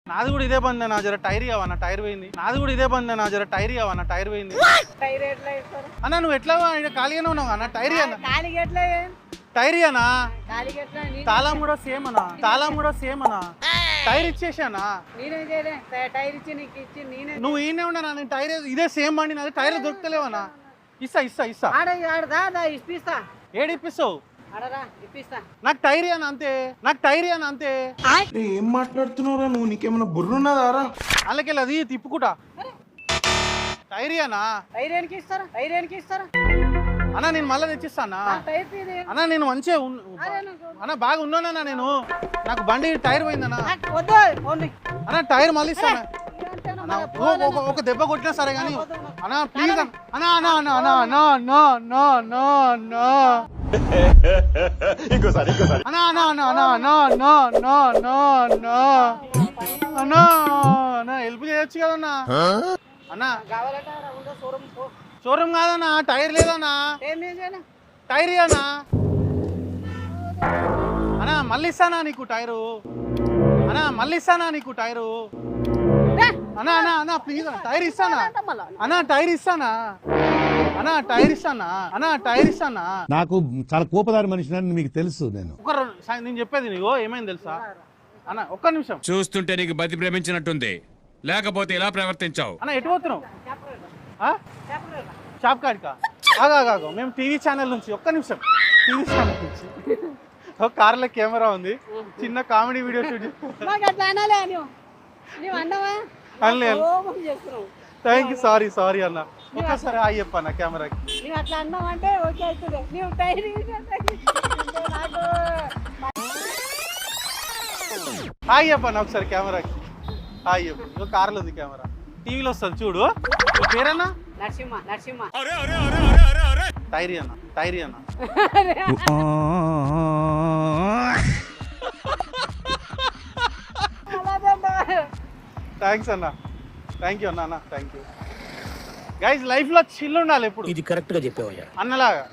నాది కూడా ఇదే బండి నా జర టైర్ కావన్న టైర్ పోయింది. నాది కూడా ఇదే బండి నా జర టైర్ కావన్న టైర్ పోయింది. అన్న నువ్వు ఎట్లా ఖాళీగానే ఉన్నావు అన్న టైర్ టైర్ అనా తాళం కూడా సేమ్ అన్నా తాళం కూడా సేమ్ అన్నా టైర్ ఇచ్చేసానా నువ్వు ఈయనే ఉన్నా నేను టైర్ ఇదే సేమ్ బండి నాది టైర్ దొరుకుతలేవన్నా ఇస్తా ఇస్తా ఇస్తా ఏడిపిస్తావు నాకు టైర్ అని అంతే నాకు టైర్ అని అంతే ఏం మాట్లాడుతున్నావురా నువ్వు నీకేమన్నా బుర్రున్నదారా అలాగే అది తిప్పుకుంటా టైర్ అనా అన్నా నేను మళ్ళీ తెచ్చిస్తానా అన్నా నేను మంచిగా అన్నా బాగా ఉన్నానన్నా నేను నాకు బండి టైర్ పోయిందన్నా అన్నా టైర్ మళ్ళీ ఇస్తానా ఒక దెబ్బ కొట్టినా సరే కానీ అన్నా ప్లీజ్ అన్నా అన్నా అన్నా అన్నా అన్నా అన్నా అన్నా అన్నా అన్నా అన్నా అన్నా అన్నా అన్నా అన్నా అన్నా అన్నా అన్నా అన్నా అన్నా హెల్ప్ చేయొచ్చు కదన్నా అన్నా షోరూమ్ కాదన్నా టైర్ లేదన్నా టైర్ అన్నా అన్నా మళ్ళీ ఇస్తానా నీకు టైరు అన్నా మళ్ళీ ఇస్తానా నీకు టైరు అన్నా అన్నా అన్నా ప్లీజ్ టైర్ ఇస్తానా అన్నా టైర్ ఇస్తానా అన్నా టైర్ ఇస్తానా అన్నా టైర్ ఇస్తానా నాకు చాలా కోపదారి మనిషిని మీకు తెలుసు. నేను చెప్పేది నీకు ఏమైంది తెలుసా అన్న ఒక్క నిమిషం చూస్తుంటే నీకు బతి ప్రేమించినట్టుంది లేకపోతే ఇలా ప్రవర్తించావు అన్న ఎటు పోతున్నావు షాప్ కాడికా ఆగాగాగు మేము టీవీ ఛానల్ నుంచి ఒక్క నిమిషం టీవీ ఛానల్ నుంచి ఒక కార్లో కెమెరా ఉంది చిన్న comedy video shoot thank you sorry sorry అన్న ఒక్కసారి హాయ్ చెప్పన్న కెమెరాకి హాయ్ చెప్పన్న ఒకసారి కెమెరాకి హాయ్ చెప్పు కార్లో ఉంది కెమెరా టీవీలో వస్తుంది చూడు పేరన్నా టైరీ అన్న టైరీ అన్న థ్యాంక్స్ అన్న థ్యాంక్ యూ అన్న థ్యాంక్ యూ గైస్ లైఫ్ లో చిల్ ఉండాలి ఎప్పుడు ఇది కరెక్ట్ గా చెప్పావయ్యా అన్నలాగా